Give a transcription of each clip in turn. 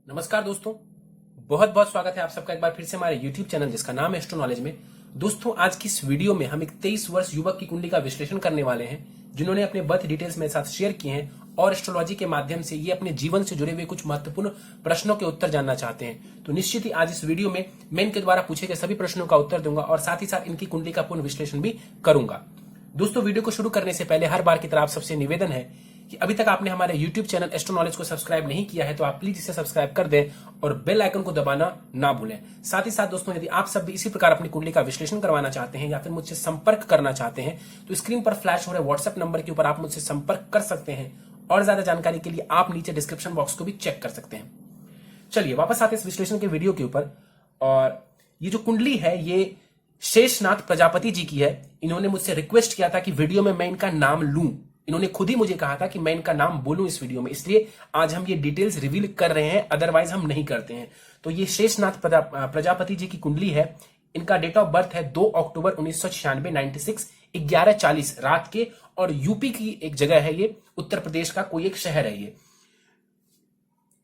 नमस्कार दोस्तों, बहुत बहुत स्वागत है आप सबका एक बार फिर से हमारे YouTube चैनल जिसका नाम है एस्ट्रो नॉलेज में। दोस्तों, आज की इस वीडियो में हम एक 23 वर्ष युवक की कुंडली का विश्लेषण करने वाले हैं जिन्होंने अपने बर्थ डिटेल्स मेरे साथ शेयर किए हैं और एस्ट्रोलॉजी के माध्यम से ये अपने जीवन से जुड़े हुए कुछ महत्वपूर्ण प्रश्नों के उत्तर जानना चाहते हैं। तो निश्चित ही आज इस वीडियो में मैं इनके द्वारा पूछे गए सभी प्रश्नों का उत्तर दूंगा और साथ ही साथ इनकी कुंडली का पूर्ण विश्लेषण भी करूंगा। दोस्तों, वीडियो को शुरू करने से पहले हर बार की तरह आप सबसे निवेदन है कि अभी तक आपने हमारे YouTube चैनल एस्ट्रो नॉलेज को सब्सक्राइब नहीं किया है तो आप प्लीज इसे सब्सक्राइब कर दें और बेल आइकन को दबाना ना भूलें। साथ ही साथ दोस्तों, यदि आप सब भी इसी प्रकार अपनी कुंडली का विश्लेषण करवाना चाहते हैं या फिर मुझसे संपर्क करना चाहते हैं तो स्क्रीन पर फ्लैश हो रहे व्हाट्सएप नंबर के ऊपर आप मुझसे संपर्क कर सकते हैं और ज्यादा जानकारी के लिए आप नीचे डिस्क्रिप्शन बॉक्स को भी चेक कर सकते हैं। चलिए वापस आते हैं इस विश्लेषण के वीडियो के ऊपर। और ये जो कुंडली है ये शेषनाथ प्रजापति जी की है। इन्होंने मुझसे रिक्वेस्ट किया था कि वीडियो में मैं इनका नाम लूं। इन्होंने खुद ही मुझे कहा था कि मैं इनका नाम बोलूं इस वीडियो में, इसलिए आज हम ये डिटेल्स रिवील कर रहे हैं, अदरवाइज हम नहीं करते हैं। तो ये शेषनाथ प्रजापति जी की कुंडली है। इनका डेट ऑफ बर्थ है 2 अक्टूबर 1996 96 11:40 रात के, और यूपी की एक जगह है ये, उत्तर प्रदेश का कोई एक शहर है ये।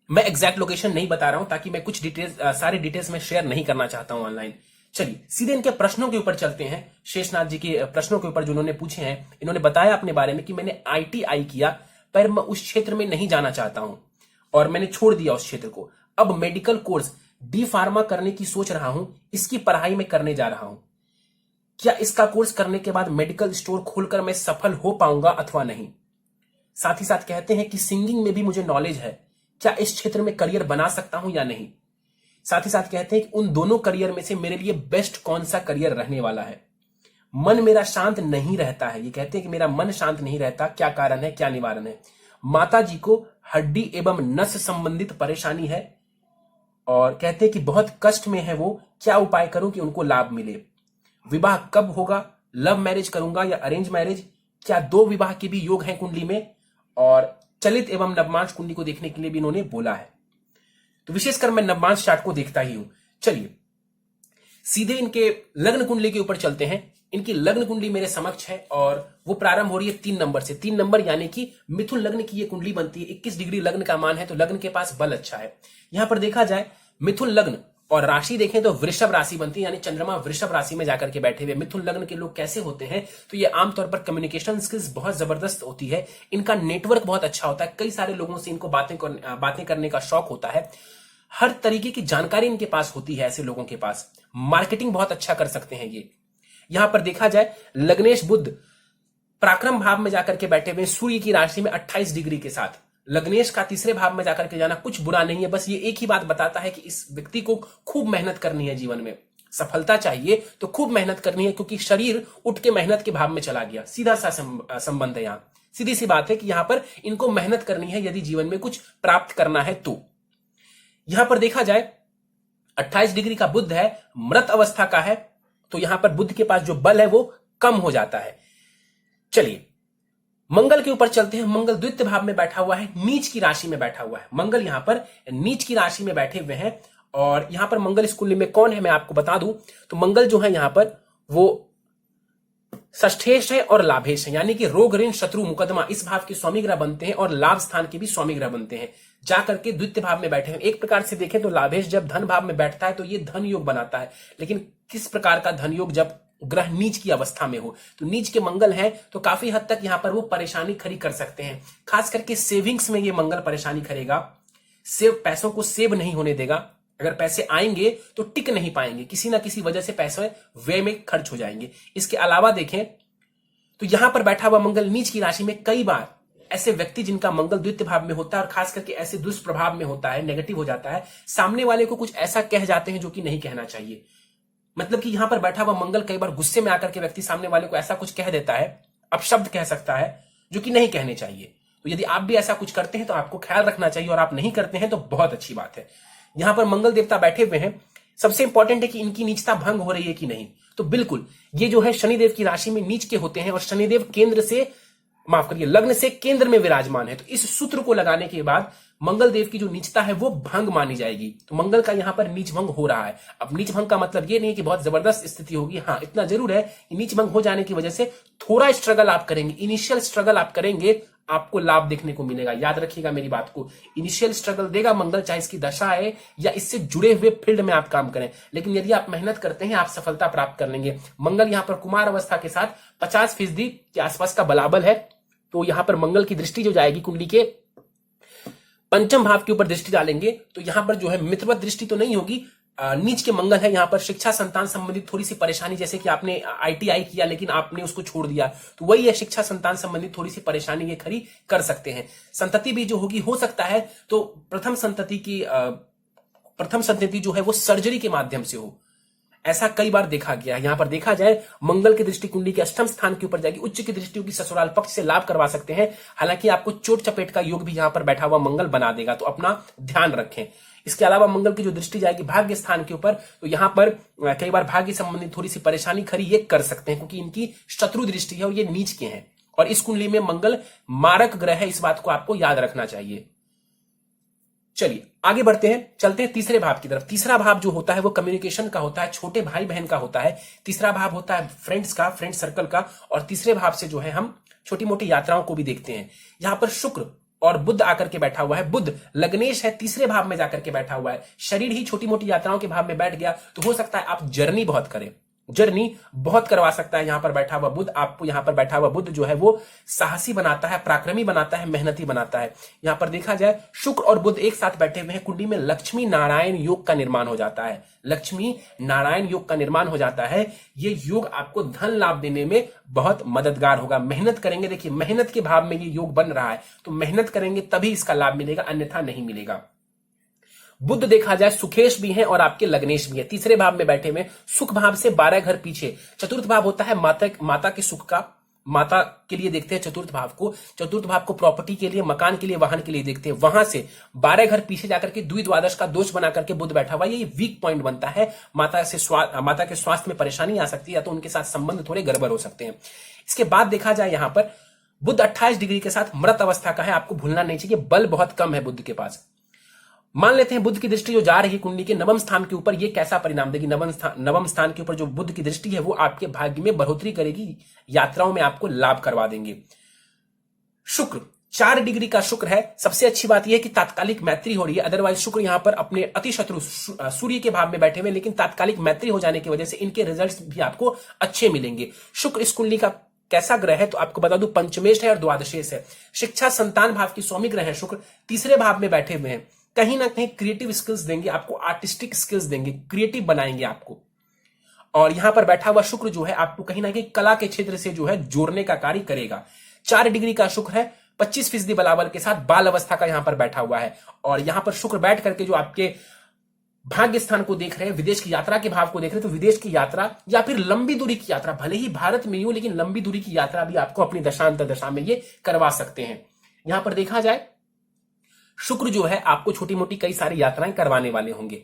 मैं एग्जैक्ट लोकेशन नहीं बता रहा हूं ताकि मैं कुछ डिटेल्स सारे डिटेल्स में शेयर नहीं करना चाहता हूं ऑनलाइन। चलिए सीधे इनके प्रश्नों के ऊपर चलते हैं। शेषनाथ जी के प्रश्नों के ऊपर जो उन्होंने पूछे हैं, इन्होंने बताया अपने बारे में कि मैंने ITI किया पर मैं उस क्षेत्र में नहीं जाना चाहता हूं और मैंने छोड़ दिया उस क्षेत्र को। अब मेडिकल कोर्स डी फार्मा करने की सोच रहा हूं, इसकी पढ़ाई में करने जा रहा हूं। क्या इसका कोर्स करने के बाद मेडिकल स्टोर खोलकर मैं सफल हो पाऊंगा अथवा नहीं। साथ ही साथ कहते हैं कि सिंगिंग में भी मुझे नॉलेज है, क्या इस क्षेत्र में करियर बना सकता हूं या नहीं। साथ ही साथ कहते हैं कि उन दोनों करियर में से मेरे लिए बेस्ट कौन सा करियर रहने वाला है। मन मेरा शांत नहीं रहता है। ये कहते हैं कि मेरा मन शांत नहीं रहता, क्या कारण है, क्या निवारण है। माता जी को हड्डी एवं नस संबंधित परेशानी है और कहते हैं कि बहुत कष्ट में है वो, क्या उपाय करूं कि उनको लाभ मिले। विवाह कब होगा, लव मैरिज करूंगा या अरेंज मैरिज, क्या 2 विवाह के भी योग हैं कुंडली में, और चलित एवं नवमांश कुंडली को देखने के लिए भी इन्होंने बोला है। तो विशेषकर मैं नवमांश चार्ट को देखता ही हूं। चलिए सीधे इनके लग्न कुंडली के ऊपर चलते हैं। इनकी लग्न कुंडली मेरे समक्ष है और वो प्रारंभ हो रही है 3 नंबर से। 3 नंबर यानी कि मिथुन लग्न की ये कुंडली बनती है। 21 डिग्री लग्न का मान है तो लग्न के पास बल अच्छा है। यहां पर देखा जाए मिथुन लग्न और राशि देखें तो वृषभ राशि बनती है, यानी चंद्रमा वृषभ राशि में जाकर के बैठे हुए। मिथुन लग्न के लोग कैसे होते हैं तो ये आमतौर पर कम्युनिकेशन स्किल्स बहुत जबरदस्त होती है, इनका नेटवर्क बहुत अच्छा होता है, कई सारे लोगों से इनको बातें करने का शौक होता है, हर तरीके की जानकारी इनके पास होती है। ऐसे लोगों के पास मार्केटिंग बहुत अच्छा कर सकते हैं ये। यहां पर देखा जाए लग्नेश बुध पराक्रम भाव में जाकर के बैठे हुए सूर्य की राशि में 28 डिग्री के साथ। लग्नेश का तीसरे भाव में जाकर के जाना कुछ बुरा नहीं है, बस ये एक ही बात बताता है कि इस व्यक्ति को खूब मेहनत करनी है, जीवन में सफलता चाहिए तो खूब मेहनत करनी है, क्योंकि शरीर उठ के मेहनत के भाव में चला गया। सीधा सा संबंध है, यहां सीधी सी बात है कि यहां पर इनको मेहनत करनी है यदि जीवन में कुछ प्राप्त करना है तो। यहां पर देखा जाए 28 डिग्री का बुध है, मृत अवस्था का है, तो यहां पर बुध के पास जो बल है वो कम हो जाता है। चलिए मंगल के ऊपर चलते हैं। मंगल द्वितीय भाव में बैठा हुआ है, नीच की राशि में बैठा हुआ है। मंगल यहां पर नीच की राशि में बैठे हुए हैं और यहां पर मंगल इस कुंडली में कौन है मैं आपको बता दूं तो मंगल जो है यहां पर वो षष्ठेश है और लाभेश है, यानी कि रोग ऋण शत्रु मुकदमा इस भाव के स्वामी ग्रह बनते हैं और लाभ स्थान के भी स्वामी ग्रह बनते हैं, जाकर के द्वितीय भाव में बैठे हैं। एक प्रकार से देखें तो लाभेश जब धन भाव में बैठता है तो ये धन योग बनाता है, लेकिन किस प्रकार का धन योग, जब ग्रह नीच की अवस्था में हो। तो नीच के मंगल है तो काफी हद तक यहां पर वो परेशानी खड़ी कर सकते हैं, खास करके सेविंग्स में ये मंगल परेशानी करेगा। पैसों को सेव नहीं होने देगा, अगर पैसे आएंगे तो टिक नहीं पाएंगे, किसी ना किसी वजह से पैसे व्यय में खर्च हो जाएंगे। इसके अलावा देखें तो यहां पर बैठा हुआ मंगल नीच की राशि में, कई बार ऐसे व्यक्ति जिनका मंगल द्वितीय भाव में होता है और खास करके ऐसे दुष्प्रभाव में होता है, नेगेटिव हो जाता है, सामने वाले को कुछ ऐसा कह जाते हैं जो कि नहीं कहना चाहिए। मतलब कि यहां पर बैठा हुआ मंगल कई बार गुस्से में आकर के व्यक्ति सामने वाले को ऐसा कुछ कह देता है, अपशब्द कह सकता है जो कि नहीं कहने चाहिए। तो यदि आप भी ऐसा कुछ करते हैं तो आपको ख्याल रखना चाहिए, और आप नहीं करते हैं तो बहुत अच्छी बात है। यहां पर मंगल देवता बैठे हुए हैं। सबसे इंपॉर्टेंट है कि इनकी नीचता भंग हो रही है कि नहीं। तो बिल्कुल ये जो है शनिदेव की राशि में नीच के होते हैं और शनिदेव केंद्र से, माफ करिए, लग्न से केंद्र में विराजमान है। तो इस सूत्र को लगाने के बाद मंगल देव की जो नीचता है वो भंग मानी जाएगी। तो मंगल का यहां पर नीच भंग हो रहा है। अब नीच भंग का मतलब ये नहीं है कि बहुत जबरदस्त स्थिति होगी, हाँ इतना जरूर है कि नीच भंग हो जाने की वजह से थोड़ा स्ट्रगल आप करेंगे, इनिशियल स्ट्रगल आप करेंगे, आपको लाभ देखने को मिलेगा। याद रखिएगा मेरी बात को, इनिशियल स्ट्रगल देगा मंगल, चाहे इसकी दशा है या इससे जुड़े हुए फील्ड में आप काम करें, लेकिन यदि आप मेहनत करते हैं आप सफलता प्राप्त कर लेंगे। मंगल यहां पर कुमार अवस्था के साथ 50% के आसपास का बलाबल है, तो यहां पर मंगल की दृष्टि जो जाएगी कुंडली के पंचम भाव के ऊपर दृष्टि डालेंगे, तो यहां पर जो है मित्रवत दृष्टि तो नहीं होगी, नीच के मंगल है। यहां पर शिक्षा संतान संबंधित थोड़ी सी परेशानी, जैसे कि आपने आईटीआई किया लेकिन आपने उसको छोड़ दिया, तो वही है, शिक्षा संतान संबंधित थोड़ी सी परेशानी ये खड़ी कर सकते हैं। संतति भी जो होगी, हो सकता है तो प्रथम संतति जो है वो सर्जरी के माध्यम से हो, ऐसा कई बार देखा गया है। यहां पर देखा जाए मंगल की दृष्टि कुंडली के अष्टम स्थान के ऊपर जाएगी, उच्च की दृष्टि होगी, ससुराल पक्ष से लाभ करवा सकते हैं। हालांकि आपको चोट चपेट का योग भी यहां पर बैठा हुआ मंगल बना देगा, तो अपना ध्यान रखें। इसके अलावा मंगल की जो दृष्टि जाएगी भाग्य स्थान के ऊपर, तो यहां पर कई बार भाग्य संबंधित थोड़ी सी परेशानी खड़ी ये कर सकते हैं, क्योंकि इनकी शत्रु दृष्टि है और ये नीच के हैं, और इस कुंडली में मंगल मारक ग्रह है, इस बात को आपको याद रखना चाहिए। चलिए आगे बढ़ते हैं, चलते हैं तीसरे भाव की तरफ। तीसरा भाव जो होता है वो कम्युनिकेशन का होता है, छोटे भाई बहन का होता है। तीसरा भाव होता है फ्रेंड्स का, फ्रेंड सर्कल का, और तीसरे भाव से जो है हम छोटी मोटी यात्राओं को भी देखते हैं। यहां पर शुक्र और बुध आकर के बैठा हुआ है, बुध लग्नेश है, तीसरे भाव में जाकर के बैठा हुआ है। शरीर ही छोटी मोटी यात्राओं के भाव में बैठ गया, तो हो सकता है आप जर्नी बहुत करें, जर्नी बहुत करवा सकता है। यहां पर बैठा हुआ बुध आपको, यहां पर बैठा हुआ बुध जो है वो साहसी बनाता है, पराक्रमी बनाता है, मेहनती बनाता है। यहां पर देखा जाए शुक्र और बुध एक साथ बैठे हुए हैं, कुंडली में लक्ष्मी नारायण योग का निर्माण हो जाता है। लक्ष्मी नारायण योग का निर्माण हो जाता है। ये योग आपको धन लाभ देने में बहुत मददगार होगा। मेहनत करेंगे, देखिए मेहनत के भाव में ये योग बन रहा है, तो मेहनत करेंगे तभी इसका लाभ मिलेगा, अन्यथा नहीं मिलेगा। बुध देखा जाए सुखेश भी हैं और आपके लग्नेश भी हैं, तीसरे भाव में बैठे हुए, सुख भाव से 12 घर पीछे। चतुर्थ भाव होता है माता के सुख का, माता के लिए देखते हैं चतुर्थ भाव को। चतुर्थ भाव को प्रॉपर्टी के लिए, मकान के लिए, वाहन के लिए देखते हैं। वहां से 12 घर पीछे जाकर के द्विद्वादश का दोष बना करके बुध बैठा हुआ, ये वीक पॉइंट बनता है। माता के स्वास्थ्य में परेशानी आ सकती है, या तो उनके साथ संबंध थोड़े गड़बड़ हो सकते हैं। इसके बाद देखा जाए यहां पर बुध 28 डिग्री के साथ मृत अवस्था का है, आपको भूलना नहीं चाहिए, बल बहुत कम है बुध के पास। मान लेते हैं बुध की दृष्टि जो जा रही कुंडली के नवम स्थान के ऊपर, ये कैसा परिणाम देगी। नवम स्थान के ऊपर जो बुध की दृष्टि है वो आपके भाग्य में बढ़ोतरी करेगी, यात्राओं में आपको लाभ करवा देंगे। शुक्र 4 डिग्री का शुक्र है। सबसे अच्छी बात यह है कि तात्कालिक मैत्री हो रही है, अदरवाइज शुक्र यहां पर अपने अति शत्रु सूर्य के भाव में बैठे हुए, लेकिन तात्कालिक मैत्री हो जाने की वजह से इनके रिजल्ट्स भी आपको अच्छे मिलेंगे। शुक्र इस कुंडली का कैसा ग्रह है तो आपको बता दूं, पंचमेश है और द्वादशेश है। शिक्षा संतान भाव की स्वामी ग्रह है शुक्र, तीसरे भाव में बैठे हुए हैं। कहीं ना कहीं क्रिएटिव स्किल्स देंगे आपको, आर्टिस्टिक स्किल्स देंगे, क्रिएटिव बनाएंगे आपको। और यहां पर बैठा हुआ शुक्र जो है आपको कहीं ना कहीं कला के क्षेत्र से जो है जोड़ने का कार्य करेगा। 4 डिग्री का शुक्र है, 25% बलाबल के साथ बाल अवस्था का यहां पर बैठा हुआ है। और यहां पर शुक्र बैठ करके जो आपके भाग्य स्थान को देख रहे हैं, विदेश की यात्रा के भाव को देख रहे हैं, तो विदेश की यात्रा या फिर लंबी दूरी की यात्रा, भले ही भारत में ही हो लेकिन लंबी दूरी की यात्रा भी आपको अपनी दशांतर दशा में ये करवा सकते हैं। यहां पर देखा जाए शुक्र जो है आपको छोटी मोटी कई सारी यात्राएं करवाने वाले होंगे।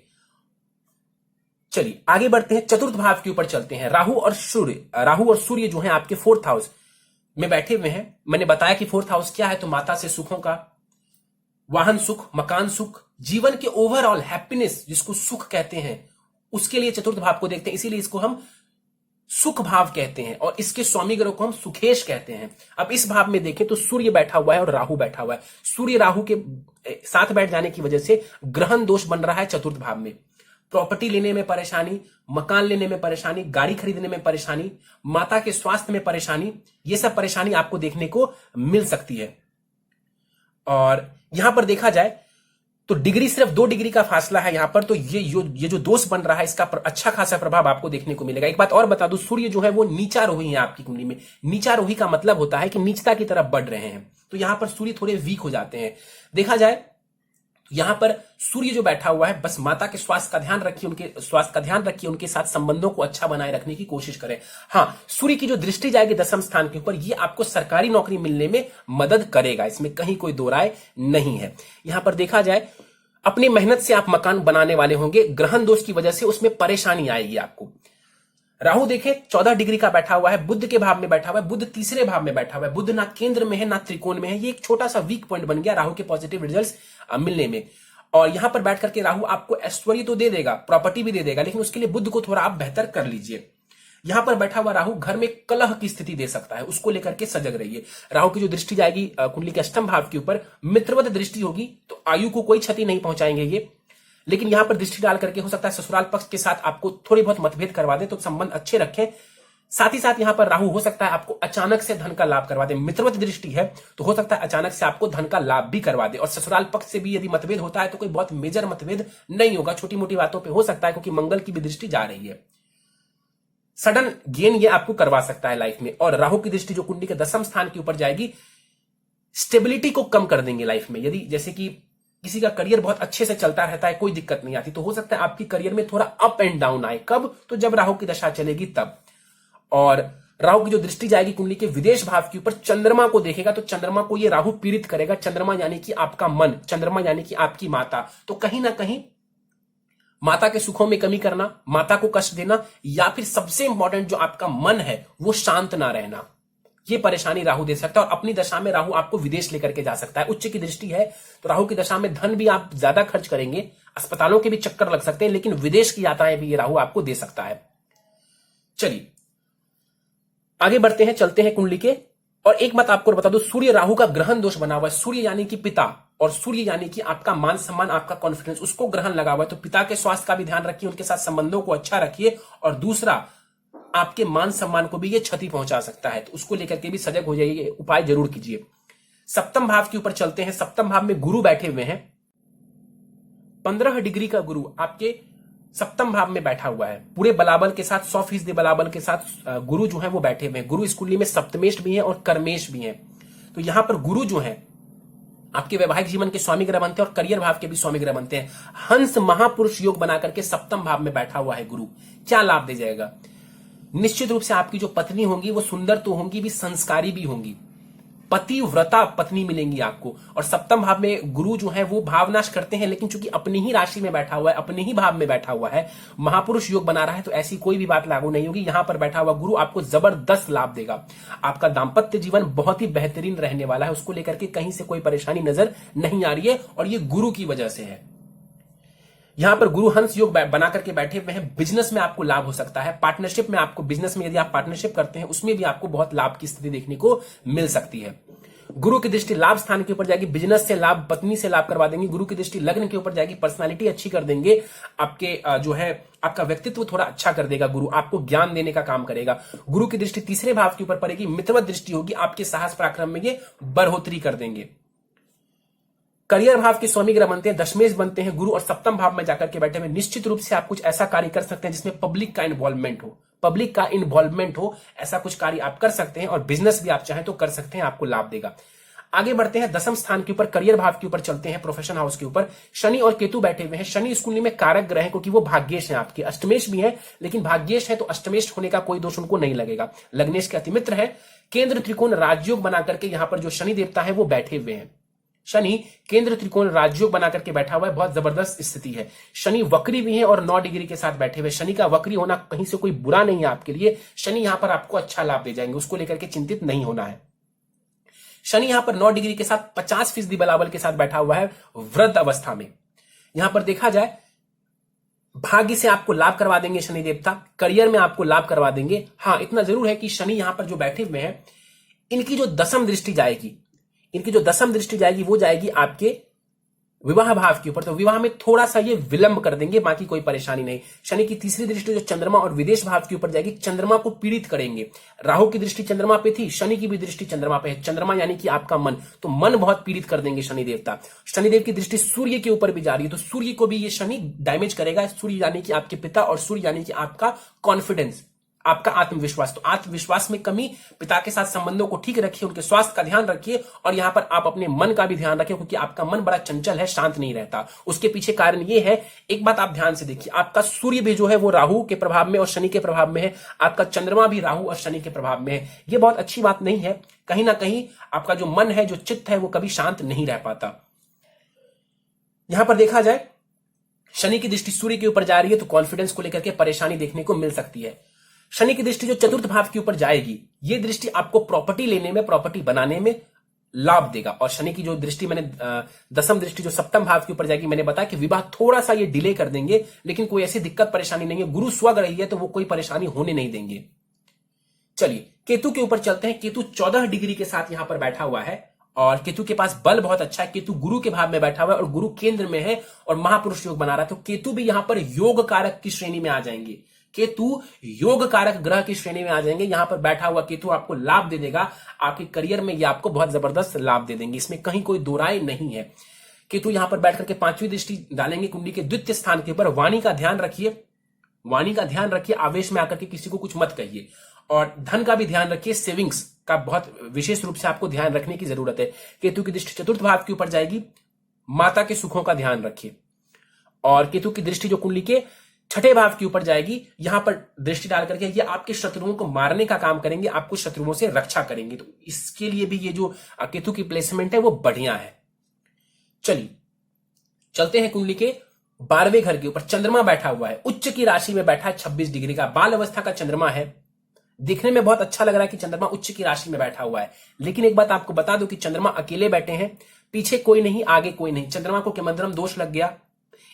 चलिए आगे बढ़ते हैं, चतुर्थ भाव के ऊपर चलते हैं। राहु और सूर्य जो है आपके 4th हाउस में बैठे हुए हैं। मैंने बताया कि 4th हाउस क्या है, तो माता से सुखों का, वाहन सुख, मकान सुख, जीवन के ओवरऑल हैप्पीनेस जिसको सुख कहते हैं, उसके लिए चतुर्थ भाव को देखते हैं, इसीलिए इसको हम सुख भाव कहते हैं और इसके स्वामी ग्रह को हम सुखेश कहते हैं। अब इस भाव में देखें तो सूर्य बैठा हुआ है और राहु बैठा हुआ है। सूर्य राहु के साथ बैठ जाने की वजह से ग्रहण दोष बन रहा है चतुर्थ भाव में। प्रॉपर्टी लेने में परेशानी, मकान लेने में परेशानी, गाड़ी खरीदने में परेशानी, माता के स्वास्थ्य में परेशानी, ये सब परेशानी आपको देखने को मिल सकती है। और यहां पर देखा जाए तो डिग्री सिर्फ 2 डिग्री का फासला है यहां पर, तो ये जो दोष बन रहा है इसका अच्छा खासा प्रभाव आपको देखने को मिलेगा। एक बात और बता दूं, सूर्य जो है वो नीचा रोही है आपकी कुंडली में। नीचा रोही का मतलब होता है कि नीचता की तरफ बढ़ रहे हैं, तो यहां पर सूर्य थोड़े वीक हो जाते हैं। देखा जाए यहां पर सूर्य जो बैठा हुआ है, बस माता के स्वास्थ्य का ध्यान रखिए, उनके स्वास्थ्य का ध्यान रखिए, उनके साथ संबंधों को अच्छा बनाए रखने की कोशिश करें। हाँ, सूर्य की जो दृष्टि जाएगी 10वें स्थान के ऊपर, ये आपको सरकारी नौकरी मिलने में मदद करेगा, इसमें कहीं कोई दो राय नहीं है। यहां पर देखा जाए अपनी मेहनत से आप मकान बनाने वाले होंगे, ग्रहण दोष की वजह से उसमें परेशानी आएगी आपको। राहु देखें 14 डिग्री का बैठा हुआ है, बुध के भाव में बैठा हुआ है, बुध तीसरे भाव में बैठा हुआ है, बुध ना केंद्र में है ना त्रिकोण में है, ये एक छोटा सा वीक पॉइंट बन गया राहु के पॉजिटिव रिजल्ट्स मिलने में। और यहां पर बैठ करके राहु आपको ऐश्वर्य तो दे देगा, प्रॉपर्टी भी दे देगा, लेकिन उसके लिए बुध को थोड़ा आप बेहतर कर लीजिए। यहां पर बैठा हुआ राहु घर में कलह की स्थिति दे सकता है, उसको लेकर के सजग रहिए। राहु की जो दृष्टि जाएगी कुंडली के अष्टम भाव के ऊपर, मित्रवत दृष्टि होगी, तो आयु को कोई क्षति नहीं पहुंचाएंगे ये, लेकिन यहां पर दृष्टि डाल करके हो सकता है ससुराल पक्ष के साथ आपको थोड़ी बहुत मतभेद करवा दे, तो संबंध अच्छे रखें। साथ ही साथ यहां पर राहु हो सकता है आपको अचानक से धन का लाभ करवा दे। मित्रवत दृष्टि है तो हो सकता है अचानक से आपको धन का लाभ भी करवा दे। और ससुराल पक्ष से भी यदि मतभेद होता है तो कोई बहुत मेजर मतभेद नहीं होगा, छोटी मोटी बातों पे हो सकता है, क्योंकि मंगल की भी दृष्टि जा रही है। सडन गेन ये आपको करवा सकता है लाइफ में। और राहु की दृष्टि जो कुंडली के दसम स्थान के ऊपर जाएगी, स्टेबिलिटी को कम कर देंगे लाइफ में। यदि जैसे कि किसी का करियर बहुत अच्छे से चलता रहता है, कोई दिक्कत नहीं आती, तो हो सकता है आपकी करियर में थोड़ा अप एंड डाउन आए। कब? तो जब राहु की दशा चलेगी तब। और राहु की जो दृष्टि जाएगी कुंडली के विदेश भाव के ऊपर, चंद्रमा को देखेगा, तो चंद्रमा को ये राहु पीड़ित करेगा। चंद्रमा यानी कि आपका मन, चंद्रमा यानी कि आपकी माता, तो कहीं ना कहीं माता के सुखों में कमी करना, माता को कष्ट देना, या फिर सबसे इंपॉर्टेंट जो आपका मन है वो शांत ना रहना, ये परेशानी राहु दे सकता है। और अपनी दशा में राहु आपको विदेश लेकर के जा सकता है। उच्च की दृष्टि है तो राहु की दशा में धन भी आप ज्यादा खर्च करेंगे, अस्पतालों के भी चक्कर लग सकते हैं, लेकिन विदेश की यात्राएं भी ये राहु आपको दे सकता है। चलिए आगे बढ़ते हैं, चलते हैं कुंडली के। और एक बात आपको बता दो, सूर्य राहु का ग्रहण दोष बना हुआ है। सूर्य यानी कि पिता, और सूर्य यानी कि आपका मान सम्मान, आपका कॉन्फिडेंस, उसको ग्रहण लगा हुआ है। तो पिता के स्वास्थ्य का भी ध्यान रखिए, उनके साथ संबंधों को अच्छा रखिए। और दूसरा, आपके मान सम्मान को भी ये क्षति पहुंचा सकता है, तो उसको लेकर के भी सजग हो जाइए, उपाय जरूर कीजिए। सप्तम भाव के ऊपर चलते हैं। सप्तम भाव में गुरु बैठे हुए हैं। 15 डिग्री का गुरु आपके सप्तम भाव में बैठा हुआ है, पूरे बलाबल के साथ, 100% बलाबल के साथ गुरु जो है वो बैठे हुए हैं। गुरु इस कुंडली में सप्तमेश भी है और कर्मेश भी है। तो यहां पर गुरु जो है आपके वैवाहिक जीवन के स्वामी ग्रह बनते हैं और करियर भाव के भी स्वामी ग्रह बनते हैं। हंस महापुरुष योग बना करके सप्तम भाव में बैठा हुआ है गुरु। क्या लाभ दे जाएगा? निश्चित रूप से आपकी जो पत्नी होंगी वो सुंदर तो होंगी भी, संस्कारी भी होंगी, पतिव्रता पत्नी मिलेंगी आपको। और सप्तम भाव में गुरु जो है वो भावनाश करते हैं, लेकिन चूंकि अपनी ही राशि में बैठा हुआ है, अपने ही भाव में बैठा हुआ है, महापुरुष योग बना रहा है, तो ऐसी कोई भी बात लागू नहीं होगी। यहां पर बैठा हुआ गुरु आपको जबरदस्त लाभ देगा। आपका दाम्पत्य जीवन बहुत ही बेहतरीन रहने वाला है, उसको लेकर के कहीं से कोई परेशानी नजर नहीं आ रही है, और ये गुरु की वजह से है। यहां पर गुरु हंस योग बना करके बैठे हुए हैं। बिजनेस में आपको लाभ हो सकता है, पार्टनरशिप में आपको, बिजनेस में यदि आप पार्टनरशिप करते हैं उसमें भी आपको बहुत लाभ की स्थिति देखने को मिल सकती है। गुरु की दृष्टि लाभ स्थान के ऊपर जाएगी, बिजनेस से लाभ, पत्नी से लाभ करवा देंगे। गुरु की दृष्टि लग्न के ऊपर जाएगी, पर्सनालिटी अच्छी कर देंगे, आपके जो है आपका व्यक्तित्व थोड़ा अच्छा कर देगा। गुरु आपको ज्ञान देने का काम करेगा। गुरु की दृष्टि तीसरे भाव के ऊपर पड़ेगी, मित्रवत दृष्टि होगी, आपके साहस पराक्रम में ये बढ़ोतरी कर देंगे। करियर भाव के स्वामी ग्रह बनते हैं, दशमेश बनते हैं गुरु, और सप्तम भाव में जाकर के बैठे हुए निश्चित रूप से आप कुछ ऐसा कार्य कर सकते हैं जिसमें पब्लिक का इन्वॉल्वमेंट हो, ऐसा कुछ कार्य आप कर सकते हैं। और बिजनेस भी आप चाहें तो कर सकते हैं, आपको लाभ देगा। आगे बढ़ते हैं, दसम स्थान के ऊपर करियर भाव के ऊपर चलते हैं, प्रोफेशन हाउस के ऊपर शनि और केतु बैठे हुए हैं। शनि इस कुंडली में कारक ग्रह है, क्योंकि वो भाग्येश है आपके, अष्टमेश भी है, लेकिन भाग्येश है तो अष्टमेश होने का कोई दोष उनको नहीं लगेगा। लग्नेश के अतिमित्र है। केंद्र त्रिकोण राजयोग बना करके यहां पर जो शनि देवता है वो बैठे हुए हैं। शनि केंद्र त्रिकोण राजयोग बना करके बैठा हुआ है, बहुत जबरदस्त स्थिति है। शनि वक्री भी है और 9 डिग्री के साथ बैठे हुए। शनि का वक्री होना कहीं से कोई बुरा नहीं है आपके लिए। शनि यहां पर आपको अच्छा लाभ दे जाएंगे, उसको लेकर के चिंतित नहीं होना है। शनि यहां पर 9 डिग्री के साथ 50% बलाबल के साथ बैठा हुआ है वृद्ध अवस्था में। यहां पर देखा जाए भाग्य से आपको लाभ करवा देंगे शनि देवता, करियर में आपको लाभ करवा देंगे। हाँ, इतना जरूर है कि शनि यहां पर जो बैठे हुए हैं, इनकी जो दसम दृष्टि जाएगी वो जाएगी आपके विवाह भाव के ऊपर, तो विवाह में थोड़ा सा ये विलंब कर देंगे, बाकी कोई परेशानी नहीं। शनि की तीसरी दृष्टि जो चंद्रमा और विदेश भाव के ऊपर जाएगी, चंद्रमा को पीड़ित करेंगे। राहु की दृष्टि चंद्रमा पे थी, शनि की भी दृष्टि चंद्रमा पे है। चंद्रमा यानी कि आपका मन, तो मन बहुत पीड़ित कर देंगे शनि देवता। शनिदेव की दृष्टि सूर्य के ऊपर भी जा रही है, तो सूर्य को भी ये शनि डैमेज करेगा। सूर्य यानी कि आपके पिता, और सूर्य यानी कि आपका कॉन्फिडेंस, आपका आत्मविश्वास। तो आत्मविश्वास में कमी, पिता के साथ संबंधों को ठीक रखिए, उनके स्वास्थ्य का ध्यान रखिए, और यहां पर आप अपने मन का भी ध्यान रखिए, क्योंकि आपका मन बड़ा चंचल है, शांत नहीं रहता। उसके पीछे कारण ये है, एक बात आप ध्यान से देखिए, आपका सूर्य भी जो है वो राहु के प्रभाव में और शनि के प्रभाव में है, आपका चंद्रमा भी राहु और शनि के प्रभाव में है। ये बहुत अच्छी बात नहीं है। कहीं ना कहीं आपका जो मन है, जो चित्त है, वो कभी शांत नहीं रह पाता। यहां पर देखा जाए शनि की दृष्टि सूर्य के ऊपर जा रही है, तो कॉन्फिडेंस को लेकर के परेशानी देखने को मिल सकती है। शनि की दृष्टि जो चतुर्थ भाव के ऊपर जाएगी, ये दृष्टि आपको प्रॉपर्टी लेने में, प्रॉपर्टी बनाने में, लाभ देगा। और शनि की जो दृष्टि मैंने दसम दृष्टि जो सप्तम भाव के ऊपर जाएगी, मैंने बताया कि विवाह थोड़ा सा ये डिले कर देंगे, लेकिन कोई ऐसी दिक्कत परेशानी नहीं है। गुरु स्वग्रह ही है तो वो कोई परेशानी होने नहीं देंगे। चलिए केतु के ऊपर चलते हैं। केतु 14 डिग्री के साथ यहां पर बैठा हुआ है और केतु के पास बल बहुत अच्छा है। केतु गुरु के भाव में बैठा हुआ है और गुरु केंद्र में है और महापुरुष योग बना रहा है, तो केतु भी यहां पर योग कारक की श्रेणी में आ जाएंगे। केतु योग कारक ग्रह की श्रेणी में आ जाएंगे। यहां पर बैठा हुआ केतु आपको लाभ दे देगा, आपके करियर में ये आपको बहुत जबरदस्त लाभ दे देंगे, इसमें कहीं कोई दो राय नहीं है। केतु यहां पर बैठ करके 5वीं दृष्टि डालेंगे कुंडली के द्वितीय स्थान के ऊपर। वाणी का ध्यान रखिए, वाणी का ध्यान रखिए, आवेश में आकर के किसी को कुछ मत कहिए। और धन का भी ध्यान रखिए, सेविंग्स का बहुत विशेष रूप से आपको ध्यान रखने की जरूरत है। केतु की दृष्टि चतुर्थ भाव के ऊपर जाएगी, माता के सुखों का ध्यान रखिए। और केतु की दृष्टि जो कुंडली के छठे भाव के ऊपर जाएगी, यहां पर दृष्टि डाल करके ये आपके शत्रुओं को मारने का काम करेंगे, आपको शत्रुओं से रक्षा करेंगे। तो इसके लिए भी ये जो केतु की प्लेसमेंट है वो बढ़िया है। चलिए चलते हैं कुंडली के 12वें घर के ऊपर। चंद्रमा बैठा हुआ है, उच्च की राशि में बैठा है, 26 डिग्री का बाल अवस्था का चंद्रमा है। दिखने में बहुत अच्छा लग रहा है कि चंद्रमा उच्च की राशि में बैठा हुआ है, लेकिन एक बात आपको बता दो कि चंद्रमा अकेले बैठे हैं, पीछे कोई नहीं, आगे कोई नहीं। चंद्रमा को केमद्रम दोष लग गया।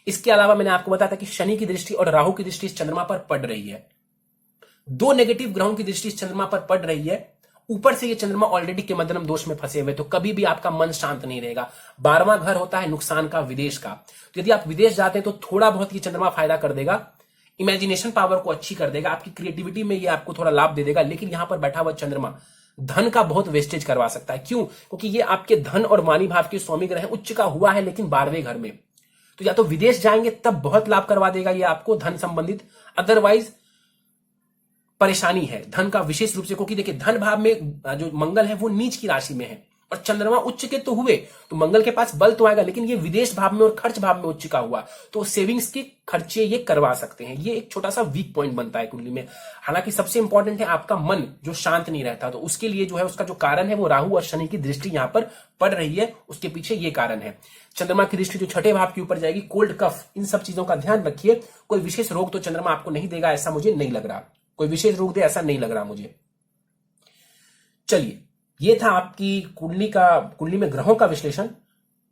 इसके अलावा मैंने आपको बताया था कि शनि की दृष्टि और राहु की दृष्टि इस चंद्रमा पर पड़ रही है। दो नेगेटिव ग्रहों की दृष्टि इस चंद्रमा पर पड़ रही है। ऊपर से ये चंद्रमा ऑलरेडी केमद्रम दोष में फंसे हुए, तो कभी भी आपका मन शांत नहीं रहेगा। 12वां घर होता है नुकसान का, विदेश का। तो यदि आप विदेश जाते हैं तो थोड़ा बहुत ये चंद्रमा फायदा कर देगा, इमेजिनेशन पावर को अच्छी कर देगा, आपकी क्रिएटिविटी में ये आपको थोड़ा लाभ दे देगा। लेकिन यहां पर बैठा हुआ चंद्रमा धन का बहुत वेस्टेज करवा सकता है। क्यों? क्योंकि ये आपके धन और वाणी भाव के स्वामी ग्रह है, उच्च का हुआ है लेकिन 12वें घर में। तो या तो विदेश जाएंगे तब बहुत लाभ करवा देगा ये आपको धन संबंधित, अदरवाइज परेशानी है धन का विशेष रूप से। क्योंकि देखिए धन भाव में जो मंगल है वो नीच की राशि में है और चंद्रमा उच्च के तो हुए, तो मंगल के पास बल तो आएगा, लेकिन ये विदेश भाव में और खर्च भाव में उच्च का हुआ, तो सेविंग्स के खर्चे ये करवा सकते हैं। ये एक छोटा सा वीक पॉइंट बनता है कुंडली में। हालांकि सबसे इंपॉर्टेंट है आपका मन जो शांत नहीं रहता, तो उसके लिए जो है उसका जो कारण है वो राहु और शनि की दृष्टि यहां पर पड़ रही है, उसके पीछे ये कारण है। चंद्रमा की दृष्टि जो छठे भाव के ऊपर जाएगी, कोल्ड कफ, इन सब चीजों का ध्यान रखिए। कोई विशेष रोग तो चंद्रमा आपको नहीं देगा, ऐसा मुझे नहीं लग रहा, कोई विशेष रोग दे ऐसा नहीं लग रहा मुझे। चलिए ये था आपकी कुंडली में ग्रहों का विश्लेषण।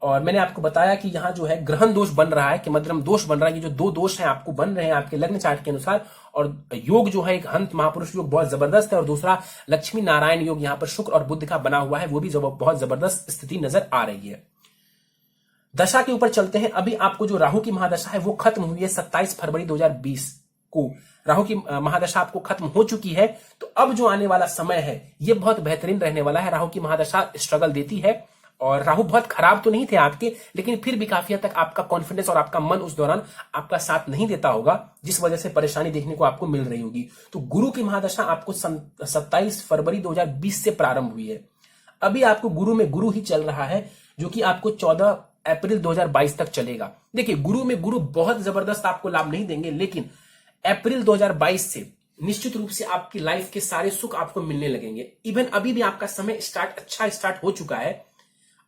और मैंने आपको बताया कि यहां जो है ग्रहण दोष बन रहा है, कि मध्यम दोष बन रहा है। ये जो दो दोष हैं आपको बन रहे हैं आपके लग्न चार्ट के अनुसार। और योग जो है एक हंत महापुरुष योग बहुत जबरदस्त है, और दूसरा लक्ष्मी नारायण योग यहां पर शुक्र और बुध का बना हुआ है, वो भी बहुत जबरदस्त स्थिति नजर आ रही है। दशा के ऊपर चलते हैं। अभी आपको जो राहु की महादशा है वो खत्म हुई है 27 फरवरी 2020 को। राहु की महादशा आपको खत्म हो चुकी है, तो अब जो आने वाला समय है ये बहुत बेहतरीन रहने वाला है। राहु की महादशा स्ट्रगल देती है, और राहु बहुत खराब तो नहीं थे आपके, लेकिन फिर भी काफी हद तक आपका कॉन्फिडेंस और आपका मन उस दौरान आपका साथ नहीं देता होगा, जिस वजह से परेशानी देखने को आपको मिल रही होगी। तो गुरु की महादशा आपको 27 फरवरी 2020 से प्रारंभ हुई है। अभी आपको गुरु में गुरु ही चल रहा है, जो कि आपको 14 अप्रैल 2022 तक चलेगा। देखिए गुरु में गुरु बहुत जबरदस्त आपको लाभ नहीं देंगे, लेकिन अप्रैल 2022 से निश्चित रूप से आपकी लाइफ के सारे सुख आपको मिलने लगेंगे। इवन अभी भी आपका समय अच्छा स्टार्ट हो चुका है,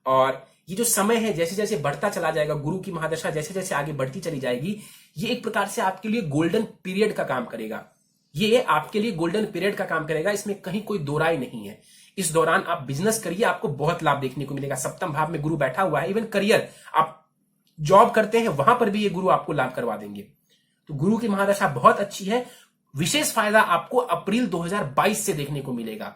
और ये जो समय है जैसे जैसे बढ़ता चला जाएगा, गुरु की महादशा जैसे जैसे आगे बढ़ती चली जाएगी, ये एक प्रकार से आपके लिए गोल्डन पीरियड का काम करेगा। ये आपके लिए गोल्डन पीरियड का काम करेगा, इसमें कहीं कोई दो राय नहीं है। इस दौरान आप बिजनेस करिए, आपको बहुत लाभ देखने को मिलेगा। सप्तम भाव में गुरु बैठा हुआ है। इवन करियर, आप जॉब करते हैं वहां पर भी ये गुरु आपको लाभ करवा देंगे। तो गुरु की महादशा बहुत अच्छी है। विशेष फायदा आपको अप्रैल 2022 से देखने को मिलेगा।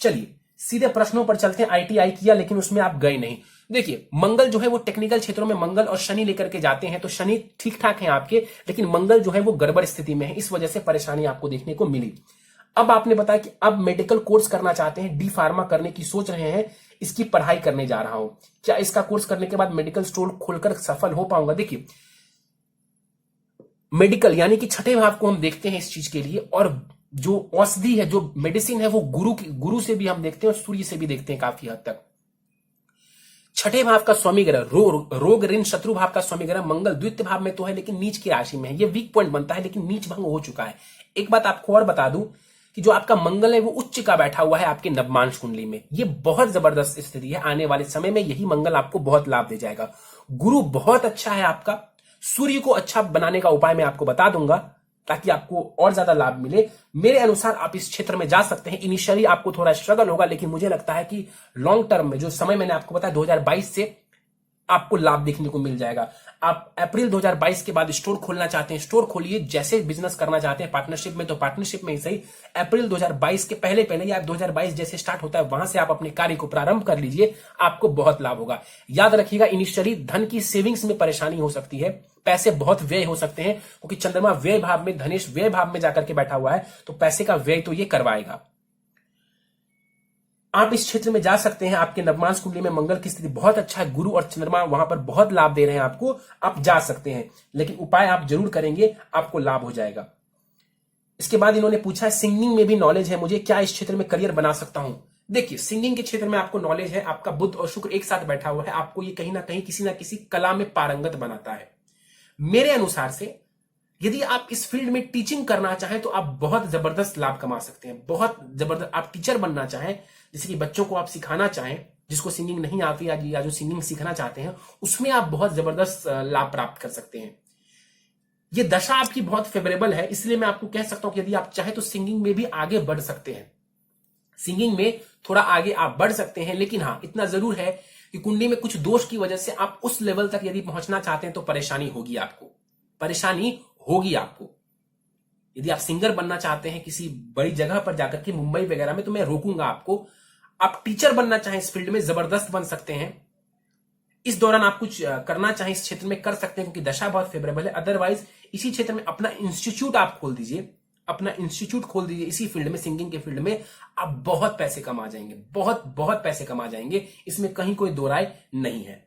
चलिए सीधे प्रश्नों पर चलते हैं। ITI किया लेकिन उसमें आप गए नहीं। देखिए मंगल जो है वो टेक्निकल क्षेत्रों में मंगल और शनि लेकर के जाते हैं, तो शनि ठीक ठाक है आपके, लेकिन मंगल जो है वो गड़बड़ स्थिति में है, इस वजह से परेशानी आपको देखने को मिली। अब आपने बताया कि अब मेडिकल कोर्स करना चाहते हैं, डी फार्मा करने की सोच रहे हैं, इसकी पढ़ाई करने जा रहा हूं, क्या इसका कोर्स करने के बाद मेडिकल स्टोर खोलकर सफल हो पाऊंगा? देखिए मेडिकल यानी कि छठे भाव को हम देखते हैं इस चीज के लिए, और जो औषधि है, जो मेडिसिन है, वो गुरु से भी हम देखते हैं और सूर्य से भी देखते हैं काफी हद तक। छठे भाव का स्वामी ग्रह रोग ऋण शत्रु भाव का स्वामी ग्रह मंगल द्वितीय भाव में तो है, लेकिन नीच की राशि में है। ये वीक पॉइंट बनता है, लेकिन नीच भंग हो चुका है। एक बात आपको और बता दूं कि जो आपका मंगल है वो उच्च का बैठा हुआ है आपके नवमांश कुंडली में। ये बहुत जबरदस्त स्थिति है। आने वाले समय में यही मंगल आपको बहुत लाभ दे जाएगा। गुरु बहुत अच्छा है आपका। सूर्य को अच्छा बनाने का उपाय मैं आपको बता दूंगा, ताकि आपको और ज्यादा लाभ मिले। मेरे अनुसार आप इस क्षेत्र में जा सकते हैं। इनिशियली आपको थोड़ा स्ट्रगल होगा, लेकिन मुझे लगता है कि लॉन्ग टर्म में जो समय मैंने आपको बताया 2022 से आपको लाभ देखने को मिल जाएगा। आप अप्रैल 2022 के बाद स्टोर खोलना चाहते हैं, स्टोर खोलिए। जैसे बिजनेस करना चाहते हैं पार्टनरशिप में, तो पार्टनरशिप में ही सही, अप्रैल 2022 के पहले पहले या 2022 जैसे स्टार्ट होता है वहां से आप अपने कार्य को प्रारंभ कर लीजिए, आपको बहुत लाभ होगा। याद रखिएगा, इनिशियली धन की सेविंग्स में परेशानी हो सकती है, पैसे बहुत व्यय हो सकते हैं, क्योंकि चंद्रमा व्यय भाव में, धनेश व्यय भाव में जाकर के बैठा हुआ है, तो पैसे का व्यय तो ये करवाएगा। आप इस क्षेत्र में जा सकते हैं। आपके नवमांश कुंडली में मंगल की स्थिति बहुत अच्छा है, गुरु और चंद्रमा वहां पर बहुत लाभ दे रहे हैं आपको, आप जा सकते हैं। लेकिन उपाय आप जरूर करेंगे, आपको लाभ हो जाएगा। इसके बाद इन्होंने पूछा, सिंगिंग में भी नॉलेज है मुझे, क्या इस क्षेत्र में करियर बना सकता हूं? देखिए, सिंगिंग के क्षेत्र में आपको नॉलेज है, आपका बुध और शुक्र एक साथ बैठा हुआ है, आपको ये कहीं ना कहीं किसी ना किसी कला में पारंगत बनाता है। मेरे अनुसार से यदि आप इस फील्ड में टीचिंग करना चाहें तो आप बहुत जबरदस्त लाभ कमा सकते हैं, बहुत जबरदस्त। आप टीचर बनना चाहें, जैसे कि बच्चों को आप सिखाना चाहें, जिसको सिंगिंग नहीं आती या जो सिंगिंग सीखना चाहते हैं, उसमें आप बहुत जबरदस्त लाभ प्राप्त कर सकते हैं। ये दशा आपकी बहुत फेवरेबल है, इसलिए मैं आपको कह सकता हूं कि यदि आप चाहें तो सिंगिंग में भी आगे बढ़ सकते हैं। सिंगिंग में थोड़ा आगे आप बढ़ सकते हैं, लेकिन हाँ, इतना जरूर है कि कुंडली में कुछ दोष की वजह से आप उस लेवल तक यदि पहुंचना चाहते हैं तो परेशानी होगी आपको, परेशानी होगी आपको। यदि आप सिंगर बनना चाहते हैं किसी बड़ी जगह पर जाकर के, मुंबई वगैरह में, तो मैं रोकूंगा आपको। आप टीचर बनना चाहें इस फील्ड में, जबरदस्त बन सकते हैं। इस दौरान आप कुछ करना चाहें इस क्षेत्र में, कर सकते हैं, क्योंकि दशा बहुत फेवरेबल है। अदरवाइज इसी क्षेत्र में अपना इंस्टीट्यूट आप खोल दीजिए, अपना इंस्टीट्यूट खोल दीजिए इसी फील्ड में, सिंगिंग के फील्ड में। आप बहुत पैसे कमा जाएंगे, बहुत बहुत पैसे कमा जाएंगे, इसमें कहीं कोई दो राय नहीं है।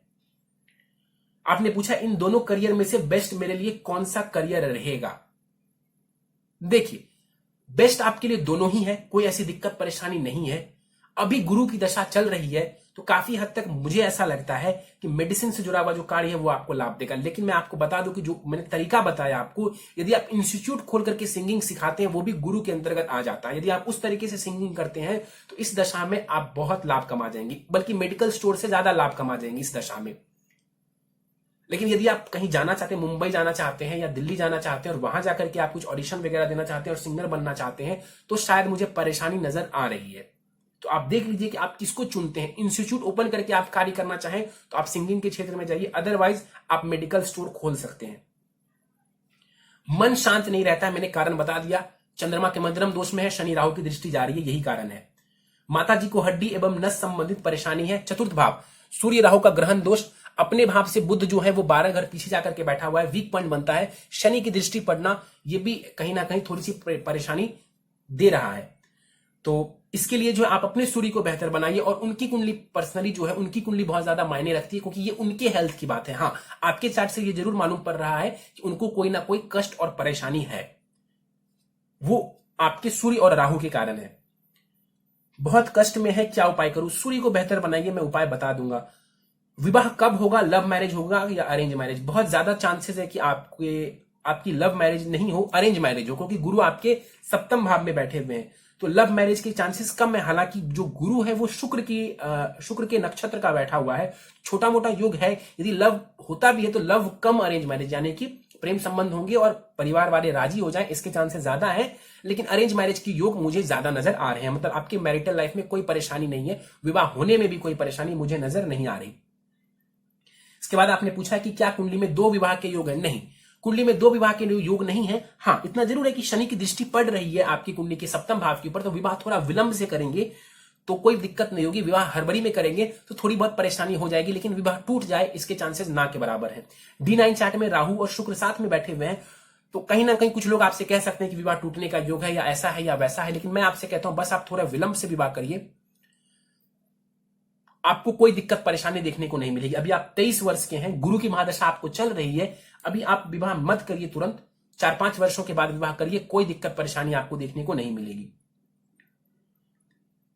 आपने पूछा, इन दोनों करियर में से बेस्ट मेरे लिए कौन सा करियर रहेगा? देखिए, बेस्ट आपके लिए दोनों ही है, कोई ऐसी दिक्कत परेशानी नहीं है। अभी गुरु की दशा चल रही है, तो काफी हद तक मुझे ऐसा लगता है कि मेडिसिन से जुड़ा हुआ जो कार्य है वो आपको लाभ देगा। लेकिन मैं आपको बता दूं कि जो मैंने तरीका बताया आपको, यदि आप इंस्टीट्यूट खोल करके सिंगिंग सिखाते हैं, वो भी गुरु के अंतर्गत आ जाता है। यदि आप उस तरीके से सिंगिंग करते हैं तो इस दशा में आप बहुत लाभ कमा जाएंगे, बल्कि मेडिकल स्टोर से ज्यादा लाभ कमा जाएंगे इस दशा में। लेकिन यदि आप कहीं जाना चाहते हैं, मुंबई जाना चाहते हैं या दिल्ली जाना चाहते हैं, और वहां जाकर के आप कुछ ऑडिशन वगैरह देना चाहते हैं और सिंगर बनना चाहते हैं, तो शायद मुझे परेशानी नजर आ रही है। तो आप देख लीजिए कि आप किसको चुनते हैं। इंस्टीट्यूट ओपन करके आप कार्य करना चाहें तो आप सिंगिंग के क्षेत्र में जाइए, अदरवाइज आप मेडिकल स्टोर खोल सकते हैं। मन शांत नहीं रहता है, मैंने कारण बता दिया। चंद्रमा के मध्यम दोष में है, शनि राहु की दृष्टि जा रही है, यही कारण है। माता जी को हड्डी एवं नस संबंधित परेशानी है। चतुर्थ भाव, सूर्य राहु का ग्रहण दोष। अपने भाव से बुध जो है वो 12 घर पीछे जाकर के बैठा हुआ है, वीक पॉइंट बनता है। शनि की दृष्टि पड़ना, ये भी कहीं ना कहीं थोड़ी सी परेशानी दे रहा है। तो इसके लिए जो है आप अपने सूर्य को बेहतर बनाइए, और उनकी कुंडली पर्सनली जो है, उनकी कुंडली बहुत ज्यादा मायने रखती है, क्योंकि ये उनके हेल्थ की बात है। हाँ, आपके चार्ट से ये जरूर मालूम पड़ रहा है कि उनको कोई ना कोई कष्ट और परेशानी है, वो आपके सूर्य और राहु के कारण है। बहुत कष्ट में है, क्या उपाय करूं? सूर्य को बेहतर बनाइए, मैं उपाय बता दूंगा। विवाह कब होगा? लव मैरिज होगा या अरेंज मैरिज? बहुत ज्यादा चांसेस है कि आपकी लव मैरिज नहीं हो, अरेंज मैरिज हो, क्योंकि गुरु आपके सप्तम भाव में बैठे हुए हैं। तो लव मैरिज के चांसेस कम है। हालांकि जो गुरु है वो शुक्र के नक्षत्र का बैठा हुआ है, छोटा मोटा योग है। यदि लव होता भी है तो लव कम अरेंज मैरिज, यानी कि प्रेम संबंध होंगे और परिवार वाले राजी हो जाएं, इसके चांसेस ज्यादा है। लेकिन अरेंज मैरिज की योग मुझे ज्यादा नजर आ रहे हैं, मतलब आपके मैरिटल लाइफ में कोई परेशानी नहीं है, विवाह होने में भी कोई परेशानी मुझे नजर नहीं आ रही। इसके बाद आपने पूछा कि क्या कुंडली में 2 विवाह के योग है? नहीं, कुंडली में 2 विवाह के योग नहीं है। हाँ, इतना जरूर है कि शनि की दृष्टि पड़ रही है आपकी कुंडली के सप्तम भाव के ऊपर, तो विवाह थोड़ा विलंब से करेंगे तो कोई दिक्कत नहीं होगी। विवाह हड़बड़ी में करेंगे तो थोड़ी बहुत परेशानी हो जाएगी, लेकिन विवाह टूट जाए इसके चांसेस ना के बराबर है। D9 चार्ट में राहु और शुक्र साथ में बैठे हुए हैं, तो कहीं ना कहीं कुछ लोग आपसे कह सकते हैं कि विवाह टूटने का योग है, या ऐसा है या वैसा है। लेकिन मैं आपसे कहता हूं, बस आप थोड़ा विलंब से विवाह करिए, आपको कोई दिक्कत परेशानी देखने को नहीं मिलेगी। अभी आप 23 वर्ष के हैं, गुरु की महादशा आपको चल रही है, अभी आप विवाह मत करिए तुरंत, 4-5 वर्षों के बाद विवाह करिए, कोई दिक्कत परेशानी आपको देखने को नहीं मिलेगी।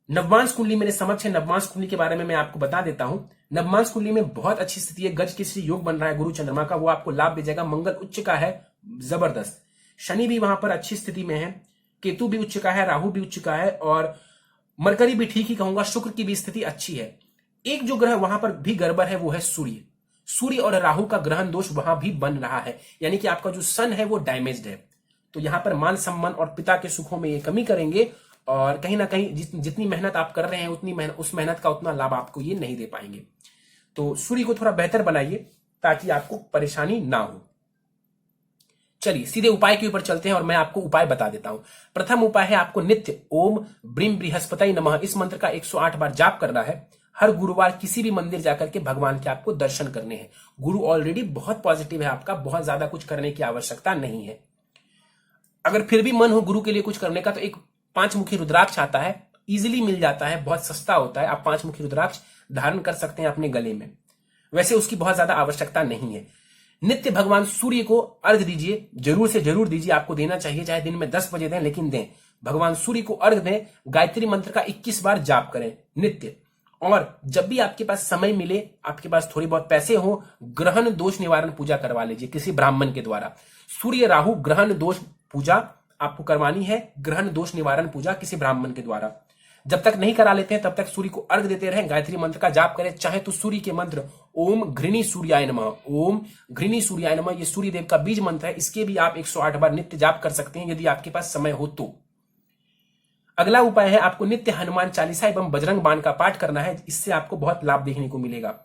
नवमांश कुंडली मेरे समक्ष है, नवमांश कुंडली के बारे में मैं आपको बता देता हूं। नवमांश कुंडली में बहुत अच्छी स्थिति है, गज केसरी योग बन रहा है गुरु चंद्रमा का, वो आपको लाभ दे जाएगा। मंगल उच्च का है, जबरदस्त। शनि भी वहां पर अच्छी स्थिति में है, केतु भी उच्च का है, राहु भी उच्च का है, और मरकरी भी ठीक ही कहूंगा, शुक्र की भी स्थिति अच्छी है। एक जो ग्रह वहां पर भी गड़बड़ है वो है सूर्य। सूर्य और राहु का ग्रहण दोष वहां भी बन रहा है, यानी कि आपका जो सन है वो डैमेज्ड है। तो यहां पर मान सम्मान और पिता के सुखों में ये कमी करेंगे और कहीं ना कहीं जितनी मेहनत आप कर रहे हैं उस मेहनत का उतना लाभ आपको ये नहीं दे पाएंगे। तो सूर्य को थोड़ा बेहतर बनाइए ताकि आपको परेशानी ना हो। चलिए सीधे उपाय के ऊपर चलते हैं और मैं आपको उपाय बता देता हूं। प्रथम उपाय है आपको नित्य ओम ब्रीम बृहस्पति नमः इस मंत्र का 108 बार जाप करना है। हर गुरुवार किसी भी मंदिर जाकर के भगवान के आपको दर्शन करने हैं। गुरु ऑलरेडी बहुत पॉजिटिव है आपका, बहुत ज्यादा कुछ करने की आवश्यकता नहीं है। अगर फिर भी मन हो गुरु के लिए कुछ करने का तो एक 5 मुखी रुद्राक्ष आता है, इजीली मिल जाता है, बहुत सस्ता होता है। आप 5 मुखी रुद्राक्ष धारण कर सकते हैं अपने गले में। वैसे उसकी बहुत ज्यादा आवश्यकता नहीं है। नित्य भगवान सूर्य को अर्घ दीजिए, जरूर से जरूर दीजिए, आपको देना चाहिए, चाहे दिन में 10 बजे दें लेकिन दें। भगवान सूर्य को अर्घ दें। गायत्री मंत्र का 21 बार जाप करें नित्य। और जब भी आपके पास समय मिले, आपके पास थोड़ी बहुत पैसे हो, ग्रहण दोष निवारण पूजा करवा लीजिए किसी ब्राह्मण के द्वारा। सूर्य राहु ग्रहण दोष पूजा आपको करवानी है, ग्रहण दोष निवारण पूजा किसी ब्राह्मण के द्वारा। जब तक नहीं करा लेते हैं तब तक सूर्य को अर्घ देते रहें, गायत्री मंत्र का जाप करें। चाहे तो सूर्य के मंत्र ओम घृणी सूर्याय नमः, ओम घृणी सूर्याय नमः, ये सूर्य देव का बीज मंत्र है, इसके भी आप 108 बार नित्य जाप कर सकते हैं यदि आपके पास समय हो तो। अगला उपाय है आपको नित्य हनुमान चालीसा एवं बजरंग बाण का पाठ करना है, इससे आपको बहुत लाभ देखने को मिलेगा।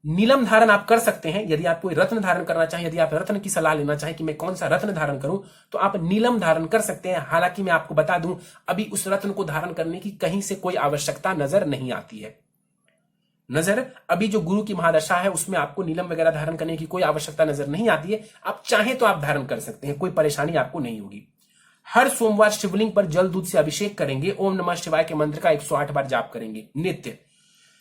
नीलम धारण आप कर सकते हैं यदि आप कोई रत्न धारण करना चाहें, यदि आप रत्न की सलाह लेना चाहें कि मैं कौन सा रत्न धारण करूं तो आप नीलम धारण कर सकते हैं। हालांकि मैं आपको बता दूं अभी उस रत्न को धारण करने की कहीं से कोई आवश्यकता नजर नहीं आती है। अभी जो गुरु की महादशा है उसमें आपको नीलम वगैरह धारण करने की कोई आवश्यकता नजर नहीं आती है। आप चाहें तो आप धारण कर सकते हैं, कोई परेशानी आपको नहीं होगी। हर सोमवार शिवलिंग पर जल दूध से अभिषेक करेंगे। ओम नमः शिवाय के मंत्र का 108 बार जाप करेंगे नित्य।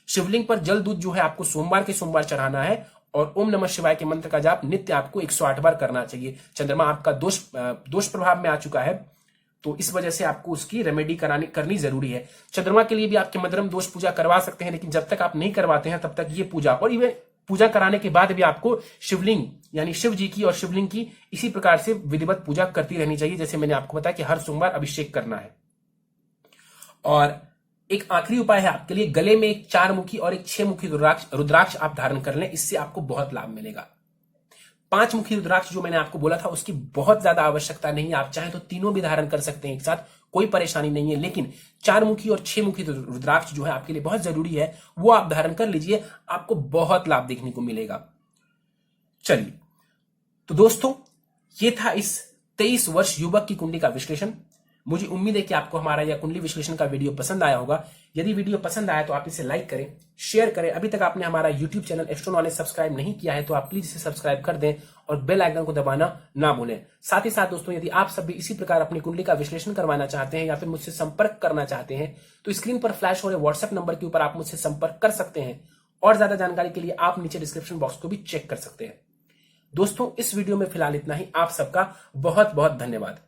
शिवलिंग पर जल दूध जो है आपको सोमवार के सोमवार चढ़ाना है और ओम नमः शिवाय के मंत्र का जाप नित्य आपको 108 बार करना चाहिए। चंद्रमा आपका दोष प्रभाव में आ चुका है तो इस वजह से आपको उसकी रेमेडी करनी जरूरी है। चंद्रमा के लिए भी आपके मध्यम दोष पूजा करवा सकते हैं, लेकिन जब तक आप नहीं करवाते हैं तब तक ये पूजा, और इवन पूजा कराने के बाद भी आपको शिवलिंग यानी शिव जी की और शिवलिंग की इसी प्रकार से विधिवत पूजा करती रहनी चाहिए, जैसे मैंने आपको बताया कि हर सोमवार अभिषेक करना है। और एक आखिरी उपाय है आपके लिए, गले में एक 4 मुखी और एक 6 मुखी रुद्राक्ष आप धारण कर लें, इससे आपको बहुत लाभ मिलेगा। 5 मुखी रुद्राक्ष जो मैंने आपको बोला था उसकी बहुत ज्यादा आवश्यकता नहीं है, आप चाहें तो तीनों भी धारण कर सकते हैं एक साथ, कोई परेशानी नहीं है। लेकिन 4 मुखी और 6 मुखी रुद्राक्ष जो है आपके लिए बहुत जरूरी है, वो आप धारण कर लीजिए, आपको बहुत लाभ देखने को मिलेगा। चलिए तो दोस्तों ये था इस 23 वर्ष युवक की कुंडली का विश्लेषण। मुझे उम्मीद है कि आपको हमारा यह कुंडली विश्लेषण का वीडियो पसंद आया होगा। यदि वीडियो पसंद आया तो आप इसे लाइक करें, शेयर करें। अभी तक आपने हमारा YouTube channel astro knowledge subscribe नहीं किया है तो आप प्लीज इसे सब्सक्राइब कर दें और बेल आइकन को दबाना ना भूलें। साथ ही साथ दोस्तों यदि आप सब भी इसी प्रकार अपनी कुंडली का विश्लेषण करवाना चाहते हैं या फिर मुझसे संपर्क करना चाहते हैं तो स्क्रीन पर फ्लैश हो रहे व्हाट्सएप नंबर के ऊपर आप मुझसे संपर्क कर सकते हैं। और ज्यादा जानकारी के लिए आप नीचे डिस्क्रिप्शन बॉक्स को भी चेक कर सकते हैं। दोस्तों इस वीडियो में फिलहाल इतना ही। आप सबका बहुत बहुत धन्यवाद।